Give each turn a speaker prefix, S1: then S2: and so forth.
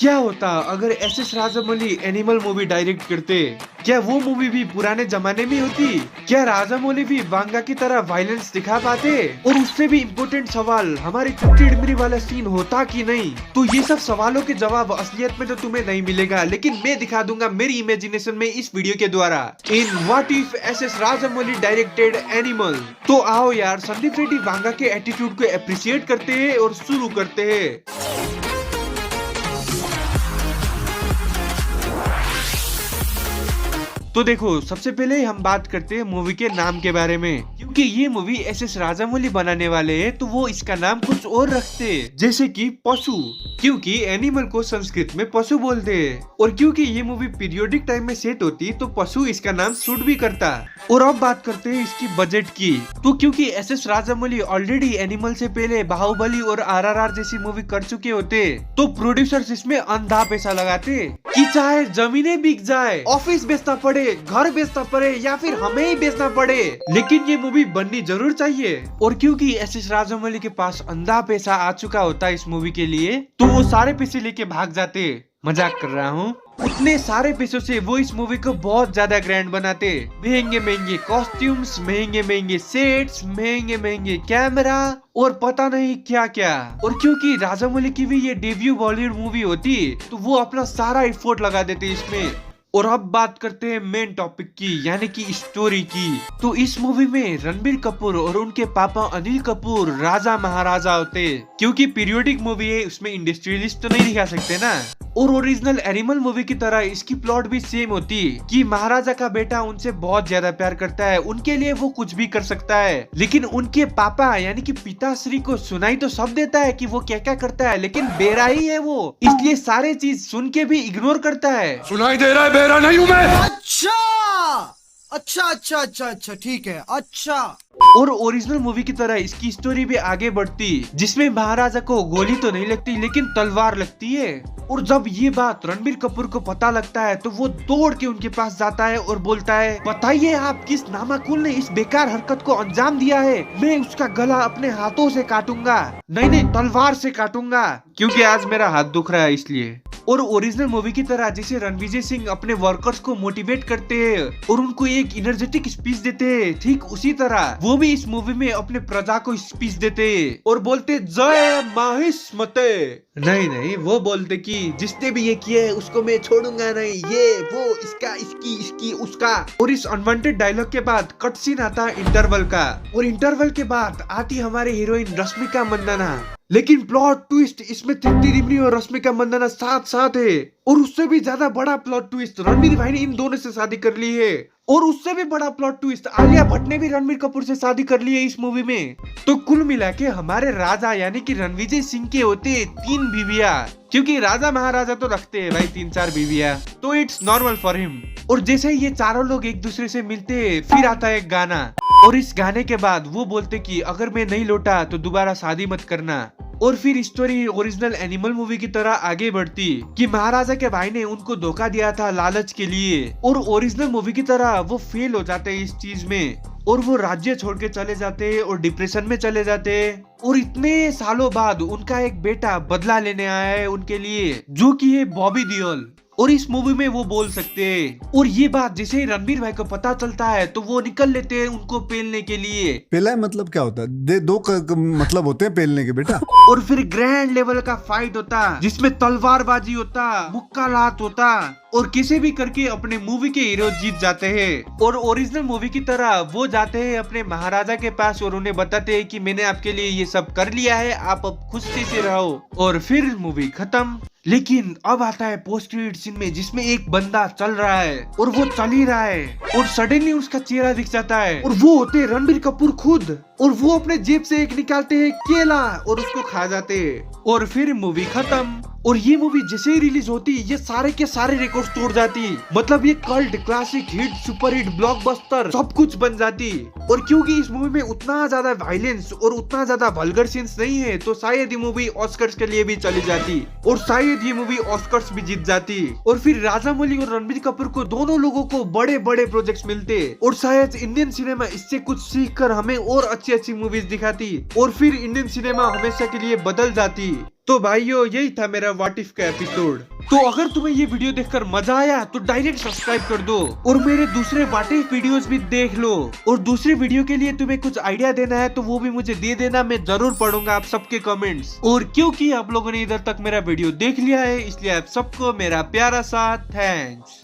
S1: क्या होता अगर S Rajamouli animal movie direct करते? क्या वो मूवी भी पुराने जमाने में होती? क्या राजामौली भी बांगा की तरह वायलेंस दिखा पाते? और उससे भी इम्पोर्टेंट सवाल, हमारी 50 वाला सीन होता कि नहीं? तो ये सब सवालों के जवाब असलियत में तो तुम्हें नहीं मिलेगा, लेकिन मैं दिखा दूंगा मेरी इमेजिनेशन में इस वीडियो के द्वारा in what if S Rajamouli directed animal. तो आओ यार, संदीप रेड्डी बांगा के एटीट्यूड को अप्रिशिएट करते हैं और शुरू करते हैं। तो देखो, सबसे पहले हम बात करते हैं मूवी के नाम के बारे में, क्योंकि ये मूवी एस राजामौली बनाने वाले हैं तो वो इसका नाम कुछ और रखते हैं, जैसे कि पशु, क्योंकि एनिमल को संस्कृत में पशु बोलते हैं। और क्योंकि ये मूवी पीरियोडिक टाइम में सेट होती तो पशु इसका नाम सूट भी करता। और अब बात करते हैं इसकी बजट की। तो क्योंकि एस राजामौली ऑलरेडी एनिमल से पहले बाहुबली और RRR जैसी मूवी कर चुके होते, तो प्रोड्यूसर्स इसमें अंधा पैसा लगाते कि चाहे जमीनें बिक जाए, ऑफिस बेचना पड़े, घर बेचना पड़े या फिर हमें ही बेचना पड़े, लेकिन ये मूवी बननी जरूर चाहिए। और क्योंकि एस राजामौली के पास अंधा पैसा आ चुका होता है इस मूवी के लिए, तो वो सारे पैसे लेके भाग जाते। मजाक कर रहा हूँ। उतने सारे पैसों से वो इस मूवी को बहुत ज्यादा ग्रैंड बनाते। महंगे महंगे कॉस्ट्यूम्स, महंगे महंगे सेट्स, महंगे महंगे कैमरा और पता नहीं क्या क्या। और क्योंकि राजामौली की भी ये डेब्यू बॉलीवुड मूवी होती, तो वो अपना सारा एफर्ट लगा देते इसमें। और अब बात करते हैं मेन टॉपिक की, यानी कि स्टोरी की। तो इस मूवी में रणबीर कपूर और उनके पापा अनिल कपूर राजा महाराजा होते, क्योंकि पीरियोडिक मूवी है उसमें इंडस्ट्रियलिस्ट तो नहीं दिखा सकते ना। और ओरिजिनल एनिमल मूवी की तरह इसकी प्लॉट भी सेम होती कि महाराजा का बेटा उनसे बहुत ज्यादा प्यार करता है, उनके लिए वो कुछ भी कर सकता है, लेकिन उनके पापा यानी कि पिताश्री को सुनाई तो सब देता है कि वो क्या क्या करता है, लेकिन बेरा ही है वो, इसलिए सारे चीज सुन के भी इग्नोर करता है।
S2: सुनाई दे रहा है, बेरा नहीं हूँ मैं।
S3: अच्छा ठीक है, अच्छा।
S1: और ओरिजिनल मूवी की तरह इसकी स्टोरी भी आगे बढ़ती, जिसमें महाराजा को गोली तो नहीं लगती लेकिन तलवार लगती है। और जब ये बात रणबीर कपूर को पता लगता है तो वो दौड़ के उनके पास जाता है और बोलता है, बताइए आप किस नामाकुल ने इस बेकार हरकत को अंजाम दिया है, मैं उसका गला अपने हाथों से काटूंगा, नहीं तलवार से काटूंगा, क्योंकि आज मेरा हाथ दुख रहा है इसलिए। और ओरिजिनल मूवी की तरह जैसे रणविजय सिंह अपने वर्कर्स को मोटिवेट करते हैं और उनको एक एनर्जेटिक स्पीच देते हैं, ठीक उसी तरह वो भी इस मूवी में अपने प्रजा को स्पीच देते और बोलते जय माहिष्मते। नहीं, वो बोलते कि जिसने भी ये किया है उसको मैं छोड़ूंगा नहीं, ये वो इसका इसकी उसका। और इस अनवांटेड डायलॉग के बाद कट सीन आता है इंटरवल का, और इंटरवल के बाद आती हमारे हीरोइन रश्मिका मंदाना। लेकिन प्लॉट ट्विस्ट, इसमें तृप्ति डिमरी और रश्मिका मंदाना साथ साथ है। और उससे भी ज्यादा बड़ा प्लॉट ट्विस्ट, रणबीर भाई ने इन दोनों से शादी कर ली है। और उससे भी बड़ा प्लॉट ट्विस्ट, आलिया भट्ट ने भी रणबीर कपूर से शादी कर ली है इस मूवी में। तो कुल मिला के हमारे राजा यानी कि रणविजय सिंह के होते 3 बीवियां, क्योंकि राजा महाराजा तो रखते हैं भाई 3-4 बीवियां, तो इट्स नॉर्मल फॉर हिम। और जैसे ये चारों लोग एक दूसरे से मिलते, फिर आता है एक गाना, और इस गाने के बाद वो बोलते कि अगर मैं नहीं लौटा तो दोबारा शादी मत करना। और फिर स्टोरी ओरिजिनल एनिमल मूवी की तरह आगे बढ़ती कि महाराजा के भाई ने उनको धोखा दिया था लालच के लिए, और ओरिजिनल मूवी की तरह वो फेल हो जाते हैं इस चीज में, और वो राज्य छोड़ के चले जाते हैं और डिप्रेशन में चले जाते हैं। और इतने सालों बाद उनका एक बेटा बदला लेने आया है उनके लिए, जो कि है बॉबी देओल, और इस मूवी में वो बोल सकते हैं। और ये बात जैसे ही रणबीर भाई को पता चलता है तो वो निकल लेते हैं उनको पेलने के लिए।
S2: पेला मतलब क्या होता है? दो मतलब होते हैं पेलने के, बेटा।
S1: और फिर ग्रैंड लेवल का फाइट होता, जिसमें तलवारबाजी होता, मुक्का लात होता, और किसी भी करके अपने मूवी के हीरो जीत जाते हैं। और ओरिजिनल मूवी की तरह वो जाते हैं अपने महाराजा के पास और उन्हें बताते हैं कि मैंने आपके लिए ये सब कर लिया है, आप अब खुशी से रहो। और फिर मूवी खत्म। लेकिन अब आता है पोस्ट क्रेडिट सीन में, जिसमें एक बंदा चल रहा है और वो चल ही रहा है, और सडनली उसका चेहरा दिख जाता है, और वो होते रणबीर कपूर खुद, और वो अपने जेब से एक निकालते हैं केला और उसको खा जाते हैं। और फिर मूवी खत्म। और ये मूवी जैसे ही रिलीज होती ये सारे के सारे रिकॉर्ड तोड़ जाती, मतलब ये cult classic hit super hit blockbuster सब कुछ बन जाती। और क्योंकि इस मूवी में उतना ज्यादा वायलेंस और उतना ज्यादा वल्गर सीन्स नहीं है, तो शायद ये मूवी ऑस्कर्स के लिए भी चली जाती, और शायद ये मूवी ऑस्कर्स भी जीत जाती। और फिर राजामौली और रणबीर कपूर को दोनों लोगों को बड़े बड़े प्रोजेक्ट्स मिलते, और शायद इंडियन सिनेमा इससे कुछ सीख कर हमें और अच्छी अच्छी मूवीज दिखाती, और फिर इंडियन सिनेमा हमेशा के लिए बदल जाती। तो भाइयों यही था मेरा व्हाट इफ का एपिसोड। तो अगर तुम्हें ये वीडियो देखकर मजा आया तो डायरेक्ट सब्सक्राइब कर दो और मेरे दूसरे व्हाट इफ वीडियोस भी देख लो। और दूसरी वीडियो के लिए तुम्हें कुछ आइडिया देना है तो वो भी मुझे दे देना, मैं जरूर पढ़ूंगा आप सबके कमेंट्स। और क्योंकि आप लोगों ने इधर तक मेरा वीडियो देख लिया है इसलिए आप सबको मेरा प्यारा सा थैंक्स।